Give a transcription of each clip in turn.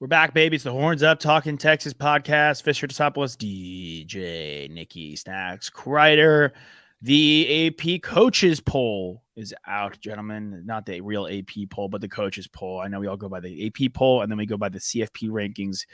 We're back, baby. It's the Horns Up Talking Texas podcast. Fisher Tosopoulos, DJ, Nikki, Snacks, Kreider. The AP coaches poll is out, gentlemen. Not the real AP poll, but the coaches poll. I know we all go by the AP poll, and then we go by the CFP rankings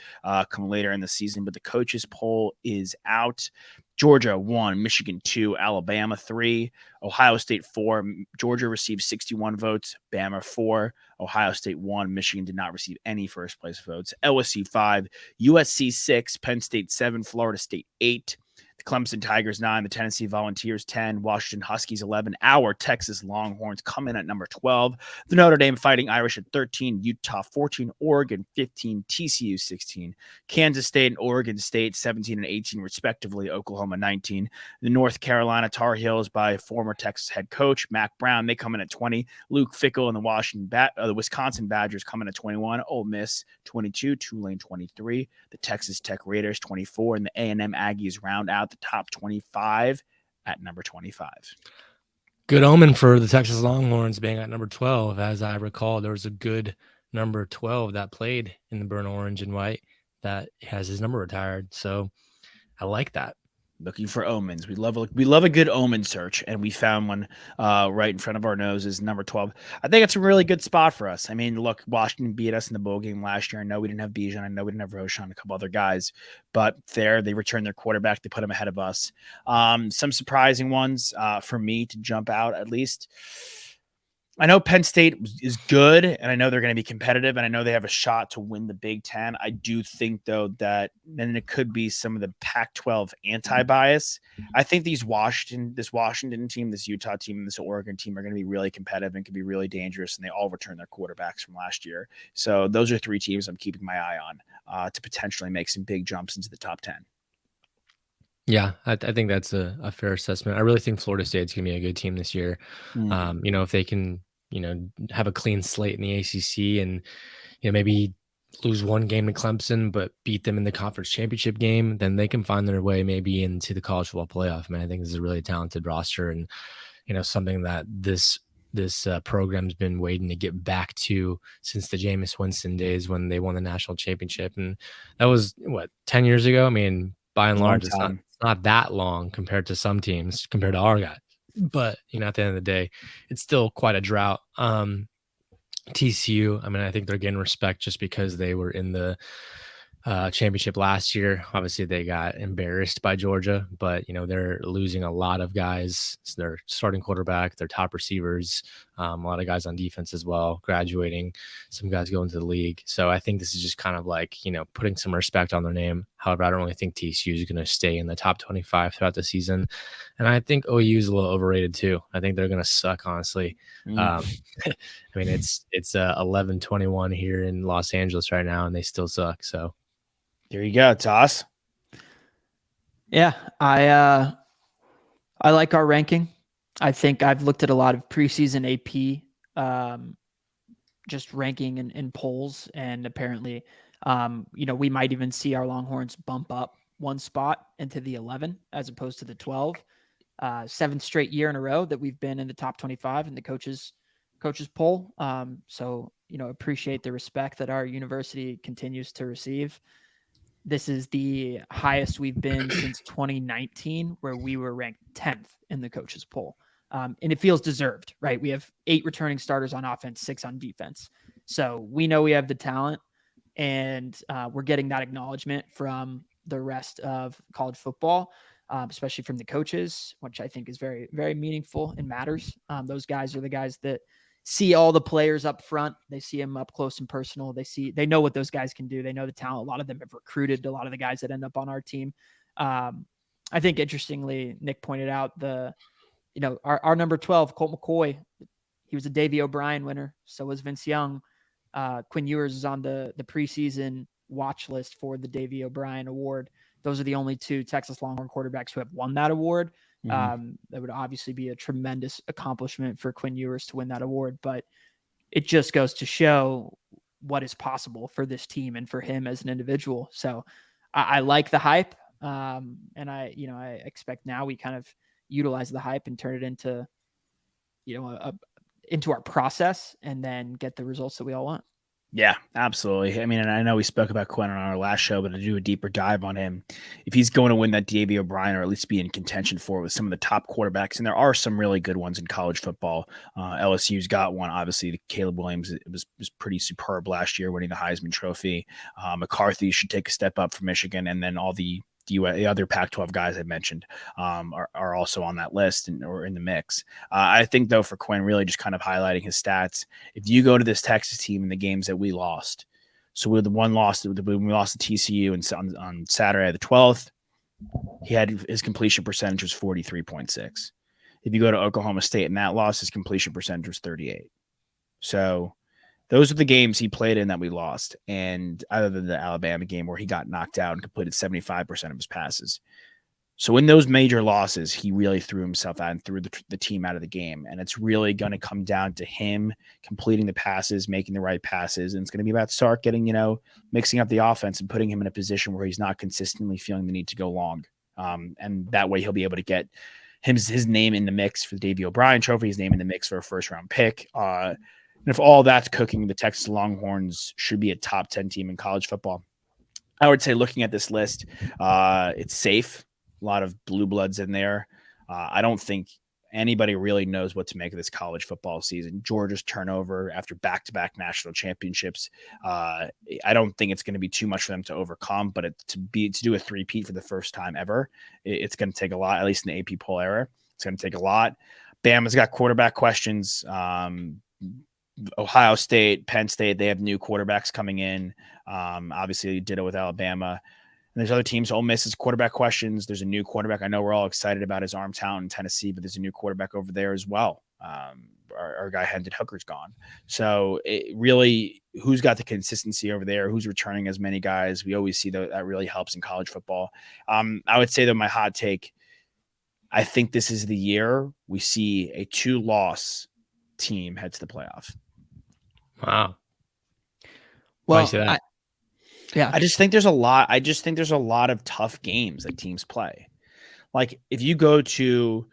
come later in the season, but the coaches poll is out. Georgia 1, Michigan 2, Alabama 3, Ohio State 4. Georgia received 61 votes, Bama 4, Ohio State 1. Michigan did not receive any first place votes. LSU 5, USC 6, Penn State 7, Florida State 8. The Clemson Tigers 9, the Tennessee Volunteers 10, Washington Huskies 11, our Texas Longhorns come in at number 12, the Notre Dame Fighting Irish at 13, Utah 14, Oregon 15, TCU 16, Kansas State and Oregon State 17 and 18 respectively, Oklahoma 19, the North Carolina Tar Heels by former Texas head coach Mac Brown, they come in at 20, Luke Fickell and the Wisconsin Badgers come in at 21, Ole Miss 22, Tulane 23, the Texas Tech Raiders 24, and the A&M Aggies round out the top 25 at number 25. Good omen for the Texas Longhorns being at number 12. As I recall, there was a good number 12 that played in the burnt orange and white that has his number retired. So I like that. Looking for omens. We love a good omen search, and we found one right in front of our noses, number 12. I think it's a really good spot for us. I mean, look, Washington beat us in the bowl game last year. I know we didn't have Bijan. I know we didn't have Roshan, a couple other guys, but they returned their quarterback. They put him ahead of us. Some surprising ones for me to jump out, at least. I know Penn State is good, and I know they're going to be competitive, and I know they have a shot to win the Big Ten. I do think, though, that then it could be some of the Pac-12 anti-bias. I think this Washington team, this Utah team, and this Oregon team are going to be really competitive and can be really dangerous, and they all return their quarterbacks from last year. So those are three teams I'm keeping my eye on to potentially make some big jumps into the top 10. Yeah, I think that's a fair assessment. I really think Florida State's going to be a good team this year. If they can, have a clean slate in the ACC and, maybe lose one game to Clemson, but beat them in the conference championship game, then they can find their way maybe into the college football playoff. I mean, I think this is a really talented roster and, something that this program's been waiting to get back to since the Jameis Winston days when they won the national championship. And that was 10 years ago. I mean, by and large, it's not that long compared to some teams, compared to our guys. But, at the end of the day, it's still quite a drought. TCU, I mean, I think they're getting respect just because they were in the championship last year. Obviously, they got embarrassed by Georgia, but, they're losing a lot of guys. So their starting quarterback, their top receivers, a lot of guys on defense as well, graduating, some guys going to the league. So I think this is just kind of like, putting some respect on their name. However, I don't really think TCU is going to stay in the top 25 throughout the season. And I think OU is a little overrated too. I think they're going to suck, honestly. I mean, it's 11-21 here in Los Angeles right now, and they still suck. So there you go, Toss. Yeah, I like our ranking. I think I've looked at a lot of preseason AP just ranking in polls, and apparently, we might even see our Longhorns bump up one spot into the 11 as opposed to the 12. 7th straight year in a row that we've been in the top 25 in the coaches poll. So, appreciate the respect that our university continues to receive. This is the highest we've been since 2019, where we were ranked 10th in the coaches poll. And it feels deserved, right? We have 8 returning starters on offense, 6 on defense. So we know we have the talent, and we're getting that acknowledgement from the rest of college football, especially from the coaches, which I think is very, very meaningful and matters. Those guys are the guys that see all the players up front. They see them up close and personal. They know what those guys can do. They know the talent. A lot of them have recruited a lot of the guys that end up on our team. I think interestingly, Nick pointed out our number 12, Colt McCoy, he was a Davey O'Brien winner. So was Vince Young. Quinn Ewers is on the preseason watch list for the Davey O'Brien Award. Those are the only 2 Texas Longhorn quarterbacks who have won that award. That would obviously be a tremendous accomplishment for Quinn Ewers to win that award, but it just goes to show what is possible for this team and for him as an individual. So I like the hype. And I expect now we kind of utilize the hype and turn it into, into our process and then get the results that we all want. Yeah, absolutely. I mean, and I know we spoke about Quinn on our last show, but to do a deeper dive on him, if he's going to win that Davey O'Brien or at least be in contention for it with some of the top quarterbacks, and there are some really good ones in college football. LSU's got one, obviously. Caleb Williams was pretty superb last year, winning the Heisman Trophy. McCarthy should take a step up for Michigan, and then all the other Pac-12 guys I mentioned are also on that list or in the mix. I think, though, for Quinn, really just kind of highlighting his stats. If you go to this Texas team in the games that we lost, so we lost to TCU on Saturday the 12th, he had his completion percentage was 43.6. If you go to Oklahoma State and that loss, his completion percentage was 38. So those are the games he played in that we lost. And other than the Alabama game where he got knocked out and completed 75% of his passes. So in those major losses, he really threw himself out and threw the team out of the game. And it's really going to come down to him completing the passes, making the right passes. And it's going to be about Sark getting, mixing up the offense and putting him in a position where he's not consistently feeling the need to go long. And that way he'll be able to get his name in the mix for the Davey O'Brien Trophy, his name in the mix for a first-round pick. And if all that's cooking, the Texas Longhorns should be a top 10 team in college football. I would say looking at this list, it's safe. A lot of blue bloods in there. I don't think anybody really knows what to make of this college football season. Georgia's turnover after back-to-back national championships. I don't think it's going to be too much for them to overcome, but to do a three-peat for the first time ever, it's going to take a lot, at least in the AP poll era. It's going to take a lot. Bama's got quarterback questions. Ohio State, Penn State, they have new quarterbacks coming in. Obviously, did it with Alabama. And there's other teams. Ole Miss has quarterback questions. There's a new quarterback. I know we're all excited about his arm talent in Tennessee, but there's a new quarterback over there as well. Our guy Hendon Hooker's gone. So it really, who's got the consistency over there? Who's returning as many guys? We always see that really helps in college football. I would say that my hot take, I think this is the year we see a 2-loss team head to the playoff. Wow. Well, Why you say that? I just think there's a lot of tough games that teams play. Like if you go to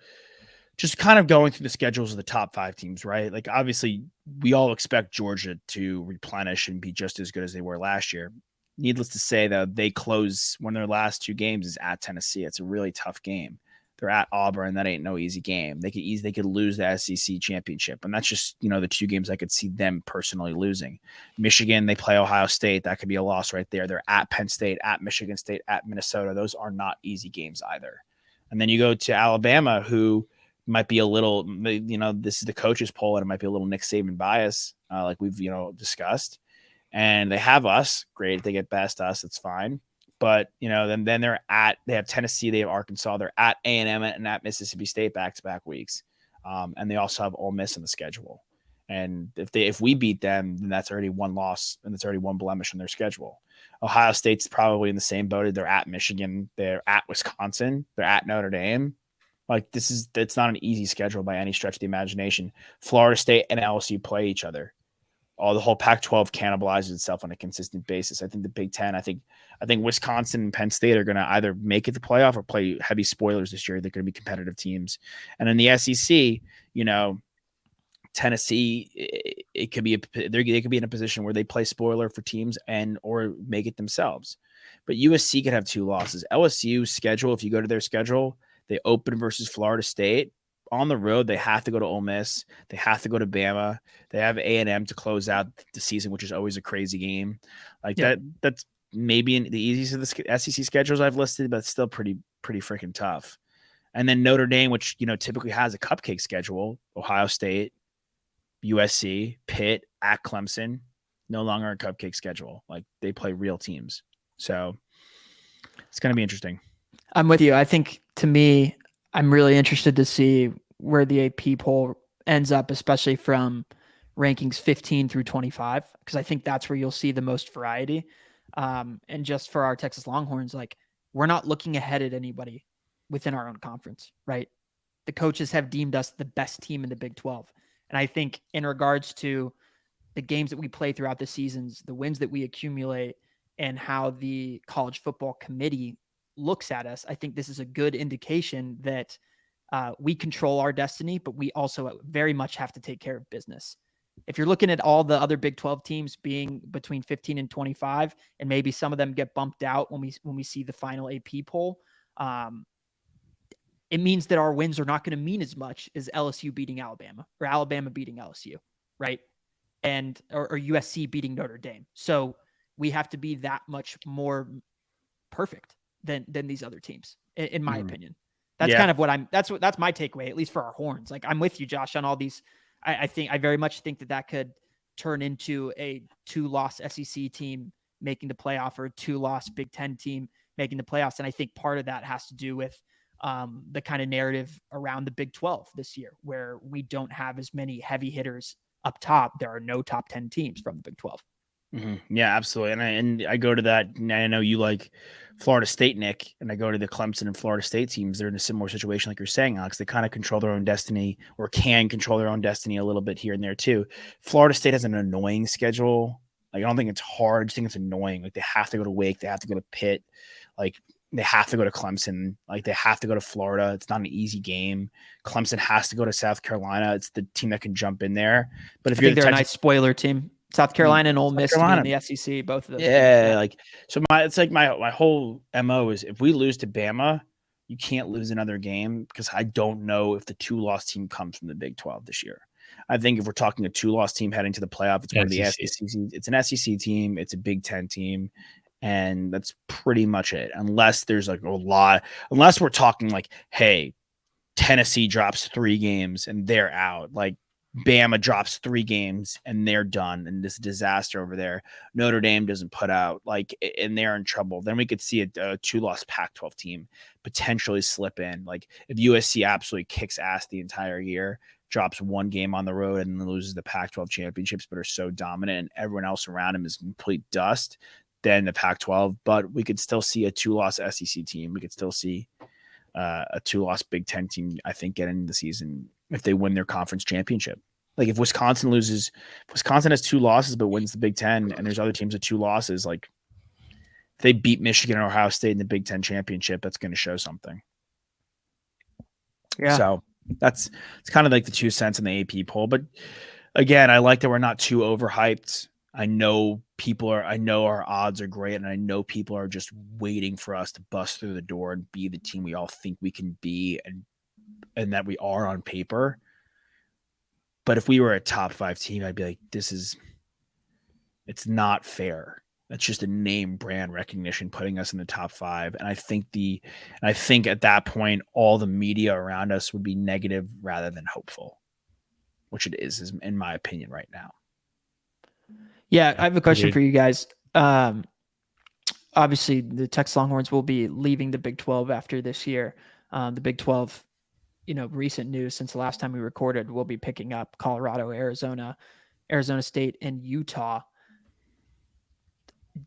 just kind of going through the schedules of the top 5 teams, right? Like obviously we all expect Georgia to replenish and be just as good as they were last year. Needless to say, though, they close when their last 2 games is at Tennessee. It's a really tough game. They're at Auburn. That ain't no easy game. They could lose the SEC championship. And that's just, the 2 games I could see them personally losing. Michigan, they play Ohio State. That could be a loss right there. They're at Penn State, at Michigan State, at Minnesota. Those are not easy games either. And then you go to Alabama, who might be a little, this is the coaches poll, and it might be a little Nick Saban bias, like we've, discussed. And they have us. Great. If they get past us, that's fine. But, then they have Tennessee, they have Arkansas, they're at A&M and at Mississippi State back-to-back weeks. And they also have Ole Miss on the schedule. And if we beat them, then that's already 1 loss and it's already 1 blemish on their schedule. Ohio State's probably in the same boat. They're at Michigan, they're at Wisconsin, they're at Notre Dame. Like it's not an easy schedule by any stretch of the imagination. Florida State and LSU play each other. The whole Pac-12 cannibalizes itself on a consistent basis. I think the Big Ten, I think Wisconsin and Penn State are going to either make it to playoff or play heavy spoilers this year. They're going to be competitive teams. And in the SEC, Tennessee, they could be in a position where they play spoiler for teams or make it themselves. But USC could have 2 losses. LSU's schedule, if you go to their schedule, they open versus Florida State. On the road, they have to go to Ole Miss. They have to go to Bama. They have A&M to close out the season, which is always a crazy game. That's maybe the easiest of the SEC schedules I've listed, but it's still pretty freaking tough. And then Notre Dame, which typically has a cupcake schedule, Ohio State, USC, Pitt, at Clemson, no longer a cupcake schedule. Like they play real teams. So it's going to be interesting. I'm with you. I think to me, I'm really interested to see where the AP poll ends up, especially from rankings 15 through 25, because I think that's where you'll see the most variety. And just for our Texas Longhorns, like we're not looking ahead at anybody within our own conference, right? The coaches have deemed us the best team in the Big 12. And I think in regards to the games that we play throughout the seasons, the wins that we accumulate, and how the college football committee looks at us, I think this is a good indication that we control our destiny, but we also very much have to take care of business. If you're looking at all the other Big 12 teams being between 15 and 25, and maybe some of them get bumped out when we see the final AP poll, it means that our wins are not going to mean as much as LSU beating Alabama or Alabama beating LSU, right? And or USC beating Notre Dame. So we have to be that much more perfect than these other teams, in my opinion. That's kind of what that's my takeaway, at least for our Horns. Like, I'm with you, Josh, on all these. I very much think that could turn into a 2-loss SEC team making the playoff or a 2-loss Big Ten team making the playoffs. And I think part of that has to do with the kind of narrative around the Big 12 this year, where we don't have as many heavy hitters up top. There are no top 10 teams from the Big 12. Mm-hmm. Yeah, absolutely. And I go to that. And I know you like Florida State, Nick, and I go to the Clemson and Florida State teams. They're in a similar situation, like you're saying, Alex. They kind of control their own destiny, or can control their own destiny a little bit here and there too. Florida State has an annoying schedule. Like, I don't think it's hard. I just think it's annoying. Like, they have to go to Wake. They have to go to Pitt. Like, they have to go to Clemson. Like, they have to go to Florida. It's not an easy game. Clemson has to go to South Carolina. It's the team that can jump in there. But if they're a nice spoiler team. South Carolina and Ole Miss to be in the SEC, both of those. Yeah, like, so my whole MO is, if we lose to Bama, you can't lose another game, because I don't know if the 2-loss team comes from the Big 12 this year. I think if we're talking a 2-loss team heading to the playoff, it's one of the SEC. It's an SEC team. It's a Big 10 team. And that's pretty much it. Unless there's like unless we're talking like, hey, Tennessee drops 3 games and they're out. Like, Bama drops 3 games and they're done, and this disaster over there. Notre Dame doesn't put out, like, and they're in trouble. Then we could see a 2-loss Pac-12 team potentially slip in. Like, if USC absolutely kicks ass the entire year, drops 1 game on the road, and then loses the Pac-12 championships, but are so dominant and everyone else around him is complete dust, then the Pac-12. But we could still see a 2-loss SEC team. We could still see a 2-loss Big Ten team, I think, get into the season if they win their conference championship. Like, if Wisconsin has 2 losses but wins the Big Ten, and there's other teams with 2 losses, like, if they beat Michigan or Ohio State in the Big Ten championship, that's going to show something. Yeah. So it's kind of like the 2 cents in the AP poll. But again, I like that we're not too overhyped. I know our odds are great, and I know people are just waiting for us to bust through the door and be the team we all think we can be, and that we are on paper. But if we were a top 5 team, I'd be like, it's not fair. That's just a name brand recognition putting us in the top 5. And I think at that point, all the media around us would be negative rather than hopeful, which it is in my opinion right now. Yeah, I have a question for you guys. Obviously, the Texas Longhorns will be leaving the Big 12 after this year. The Big 12, recent news since the last time we recorded, will be picking up Colorado, Arizona State, and Utah.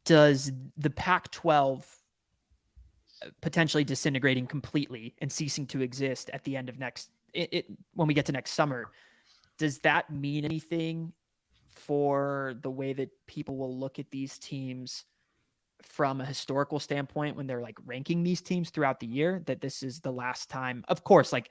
Does the Pac-12 potentially disintegrating completely and ceasing to exist at the end of when we get to next summer, does that mean anything for the way that people will look at these teams from a historical standpoint when they're like ranking these teams throughout the year, that this is the last time? Of course, like,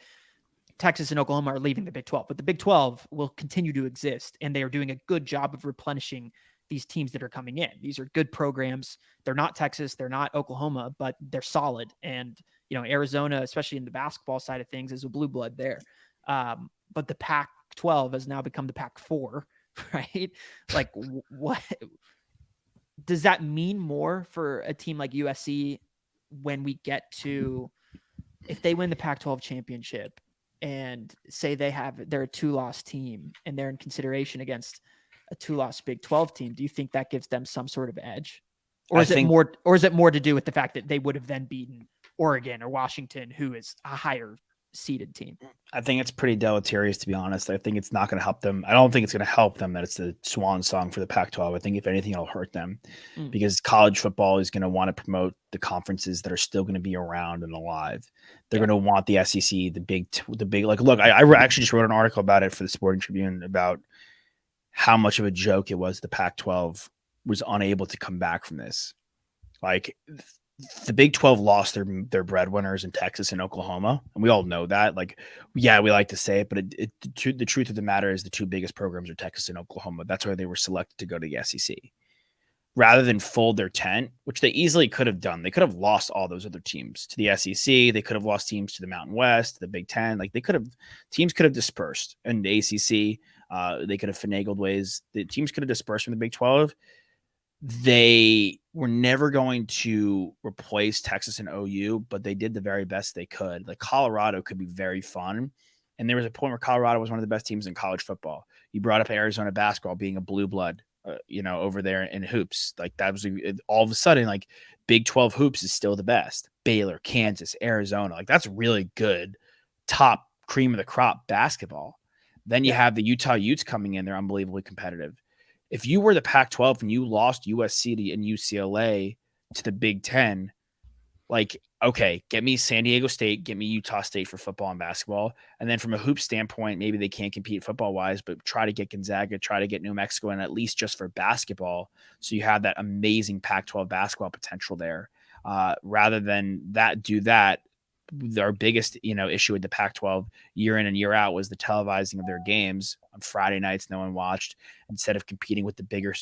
Texas and Oklahoma are leaving the Big 12, but the Big 12 will continue to exist, and they are doing a good job of replenishing these teams that are coming in. These are good programs. They're not Texas, they're not Oklahoma, but they're solid. And, Arizona, especially in the basketball side of things, is a blue blood there. But the Pac-12 has now become the Pac-4, right? Like, what does that mean more for a team like USC when we get to, if they win the Pac-12 championship and say they're a 2-loss team and they're in consideration against a 2-loss Big 12 team, do you think that gives them some sort of edge? Or is it more to do with the fact that they would have then beaten Oregon or Washington, who is a higher seeded team? I think it's pretty deleterious, to be honest. I think it's not going to help them. I don't think it's going to help them that it's the swan song for the Pac-12. I think if anything, it'll hurt them because college football is going to want to promote the conferences that are still going to be around and alive. They're going to want the SEC, the big, like, look, I actually just wrote an article about it for the Sporting Tribune about how much of a joke it was the Pac-12 was unable to come back from this. Like, the Big 12 lost their breadwinners in Texas and Oklahoma, and we all know that. Like, yeah, we like to say it, but the truth of the matter is the two biggest programs are Texas and Oklahoma. That's why they were selected to go to the SEC. Rather than fold their tent, which they easily could have done. They could have lost all those other teams to the SEC. They could have lost teams to the Mountain West, to the Big Ten. Like teams could have dispersed. And the ACC, they could have finagled ways. The teams could have dispersed from the Big 12. They were never going to replace Texas and OU, but they did the very best they could. Like Colorado could be very fun. And there was a point where Colorado was one of the best teams in college football. You brought up Arizona basketball being a blue blood, over there in hoops. Like that was all of a sudden, like Big 12 hoops is still the best. Baylor, Kansas, Arizona. Like that's really good, top cream of the crop basketball. Then you have the Utah Utes coming in. They're unbelievably competitive. If you were the Pac-12 and you lost USC and UCLA to the Big Ten, like, okay, get me San Diego State, get me Utah State for football and basketball. And then from a hoop standpoint, maybe they can't compete football-wise, but try to get Gonzaga, try to get New Mexico, and at least just for basketball. So you have that amazing Pac-12 basketball potential there. Rather than do that, our biggest, issue with the Pac-12 year in and year out was the televising of their games on Friday nights. No one watched, instead of competing with the bigger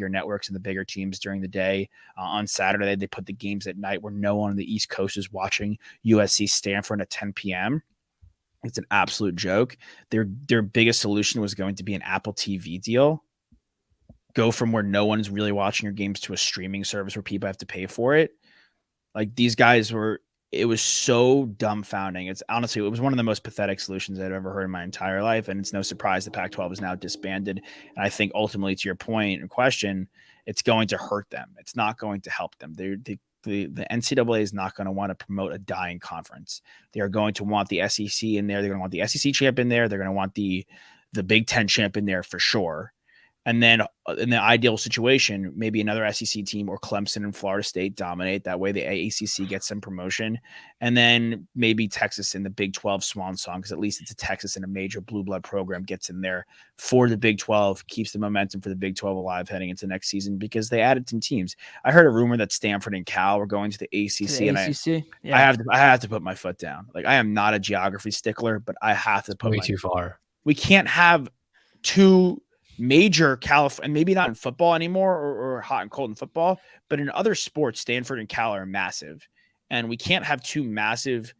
networks and the bigger teams during the day. On Saturday, they put the games at night where no one on the East Coast is watching USC Stanford at 10 p.m. It's an absolute joke. Their biggest solution was going to be an Apple TV deal. Go from where no one's really watching your games to a streaming service where people have to pay for it. Like these guys it was so dumbfounding. It was one of the most pathetic solutions I've ever heard in my entire life. And it's no surprise the Pac-12 is now disbanded. And I think ultimately, to your point and question, it's going to hurt them. It's not going to help them. The NCAA is not going to want to promote a dying conference. They are going to want the SEC in there. They're going to want the SEC champ in there. They're going to want the Big Ten champ in there for sure. And then in the ideal situation, maybe another SEC team or Clemson and Florida State dominate. That way the ACC gets some promotion. And then maybe Texas in the Big 12 swan song, because at least it's a Texas and a major blue blood program gets in there for the Big 12, keeps the momentum for the Big 12 alive heading into next season because they added some teams. I heard a rumor that Stanford and Cal were going to the ACC. I have to put my foot down. Like I am not a geography stickler, but I have to put too far. We can't have two major California, and maybe not in football anymore or hot and cold in football, but in other sports, Stanford and Cal are massive. And we can't have two massive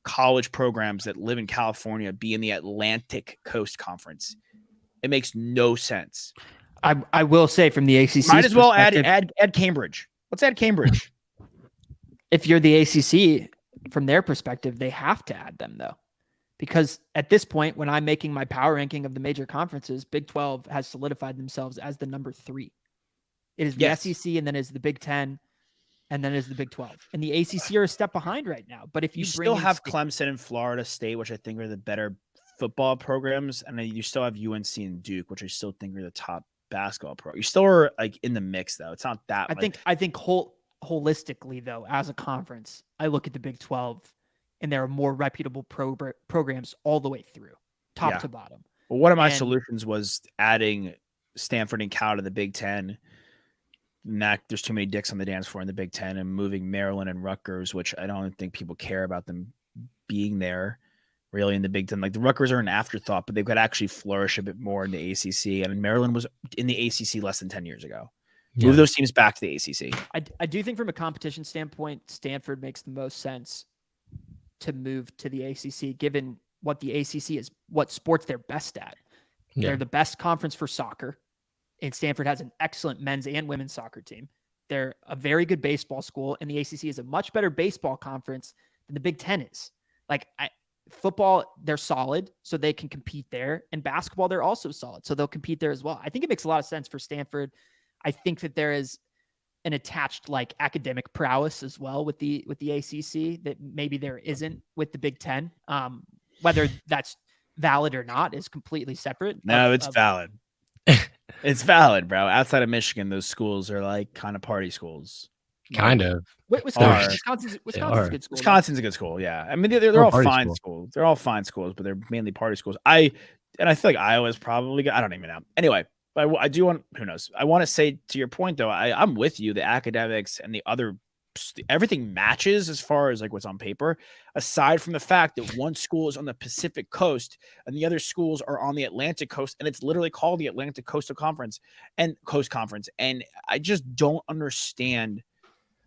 college programs that live in California be in the Atlantic Coast Conference. It makes no sense. I will say from the ACC, might as well add Cambridge. Let's add Cambridge. If you're the ACC, from their perspective, they have to add them though. Because at this point, when I'm making my power ranking of the major conferences, Big 12 has solidified themselves as the number 3. It is the SEC, and then is the Big 10, and then is the Big 12. And the ACC are a step behind right now. But if you still have Clemson and Florida State, which I think are the better football programs, and then you still have UNC and Duke, which I still think are the top basketball pro. You still are like in the mix though. It's not that. I think holistically though, as a conference, I look at the Big 12. And there are more reputable programs all the way through, top to bottom. Well, one of my solutions was adding Stanford and Cal to the Big 10. There's too many dicks on the dance floor in the Big 10, and moving Maryland and Rutgers, which I don't think people care about them being there really in the Big 10. Like the Rutgers are an afterthought, but they could actually flourish a bit more in the ACC. I mean, Maryland was in the ACC less than 10 years ago. Move those teams back to the ACC. I do think from a competition standpoint, Stanford makes the most sense to move to the ACC, given what the ACC is, what sports they're best at. They're the best conference for soccer, and Stanford has an excellent men's and women's soccer team. They're a very good baseball school, and the ACC is a much better baseball conference than the Big 10 is. Like football, they're solid, so they can compete there, and basketball, they're also solid, so they'll compete there as well. I think it makes a lot of sense for Stanford. I think that there is an attached like academic prowess as well with the ACC that maybe there isn't with the Big 10. Whether that's valid or not is completely separate. No, it's valid. It's valid, bro. Outside of Michigan, those schools are like kind of party schools. Kind of. Wisconsin's a good school. Wisconsin's a good school. Yeah. I mean, they're all fine schools. They're all fine schools, but they're mainly party schools. I feel like Iowa's probably good. I don't even know. Anyway. But I do want, who knows? I want to say to your point, though, I'm with you. The academics and the other everything matches as far as like what's on paper, aside from the fact that one school is on the Pacific Coast and the other schools are on the Atlantic Coast, and it's literally called the Atlantic Coastal Conference and Coast Conference. And I just don't understand.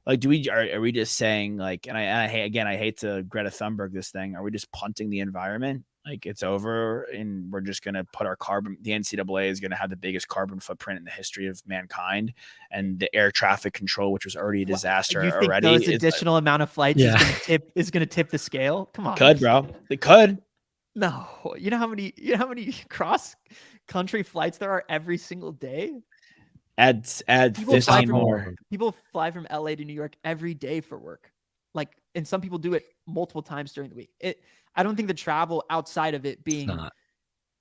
Like, are we just saying like, and I hate to Greta Thunberg this thing. Are we just punting the environment? Like it's over and we're just going to put our carbon, the NCAA is going to have the biggest carbon footprint in the history of mankind, and the air traffic control, which was already a disaster you think already. Those additional amount of flights is going to tip the scale? Come on. Could, bro. They could. No. You know how many cross country flights there are every single day? Add 15 more. People fly from LA to New York every day for work. Like, and some people do it multiple times during the week. I don't think the travel outside of it being,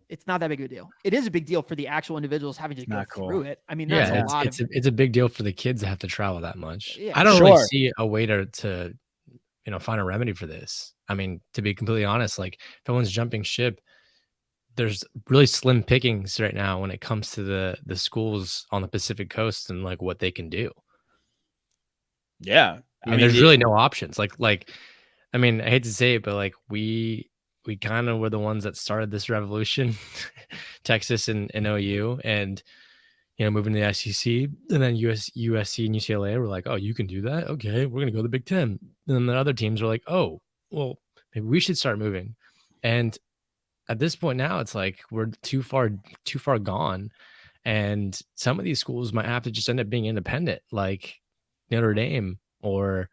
it's not that big of a deal. It is a big deal for the actual individuals having to go through it. I mean, that's a lot it's a big deal for the kids that have to travel that much. Yeah, I don't really see a way to find a remedy for this. I mean, to be completely honest, like if everyone's jumping ship, there's really slim pickings right now when it comes to the schools on the Pacific Coast and like what they can do. Yeah. I mean, there's really no options. Like, I mean, I hate to say it, but like we kind of were the ones that started this revolution, Texas and OU, and moving to the SEC, and then USC and UCLA were like, oh, you can do that? Okay, we're gonna go to the Big Ten. And then the other teams were like, oh, well, maybe we should start moving. And at this point now, it's like we're too far gone, and some of these schools might have to just end up being independent, like Notre Dame or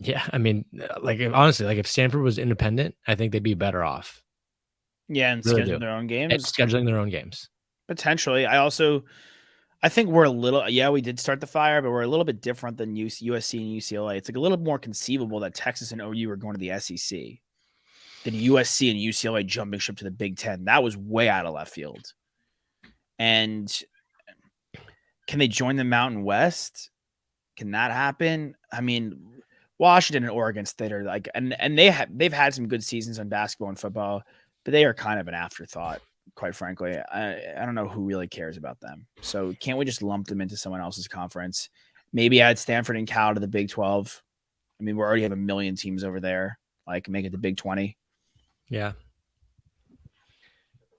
yeah, I mean, like honestly, like if Stanford was independent, I think they'd be better off. Yeah, and Really scheduling their own games. Scheduling their own games. Potentially. I think we're a little, we did start the fire, but we're a little bit different than USC and UCLA. It's like a little more conceivable that Texas and OU are going to the SEC than USC and UCLA jumping ship to the Big Ten. That was way out of left field. And can they join the Mountain West? Can that happen? I mean, Washington and Oregon State are like, and they've had some good seasons on basketball and football, but they are kind of an afterthought, quite frankly. I don't know who really cares about them. So can't we just lump them into someone else's conference? Maybe add Stanford and Cal to the Big 12. I mean, we already have a million teams over there. Like make it the Big 20. Yeah.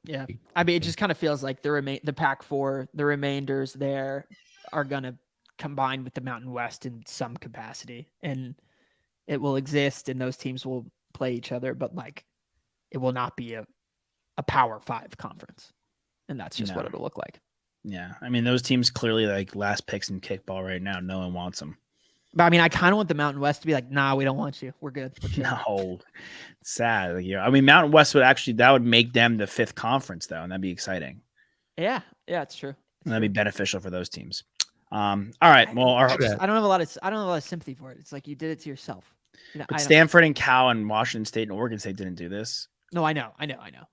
Yeah. I mean, it just kind of feels like the Pac-4, the remainders there are going to combine with the Mountain West in some capacity, and it will exist and those teams will play each other, but like it will not be a Power 5 conference. And that's just what it'll look like. Yeah. I mean, those teams clearly like last picks in kickball right now. No one wants them. But I mean, I kind of want the Mountain West to be like, nah, we don't want you. We're good. No, it's sad. Like, I mean, Mountain West that would make them the 5th conference though. And that'd be exciting. Yeah. Yeah, it's true. And that'd be beneficial for those teams. All right. Well, I don't have a lot of sympathy for it. It's like you did it to yourself. But Stanford and Cal and Washington State and Oregon State didn't do this. No, I know.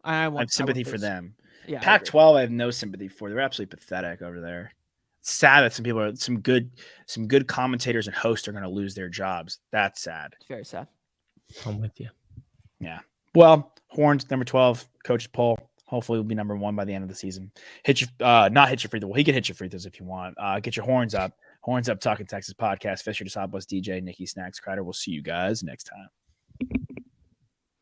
I have sympathy for them. Yeah, Pac-12, I have no sympathy for. They're absolutely pathetic over there. It's sad that some good commentators and hosts are going to lose their jobs. That's sad. It's very sad. I'm with you. Yeah. Well, Horns number 12, coach poll. Hopefully, we'll be number 1 by the end of the season. Not hit your free throw. Well, he can hit your free throws if you want. Get your horns up. Horns Up Talking Texas podcast. Fisher DeSantos, DJ, Nikki Snacks Crider. We'll see you guys next time.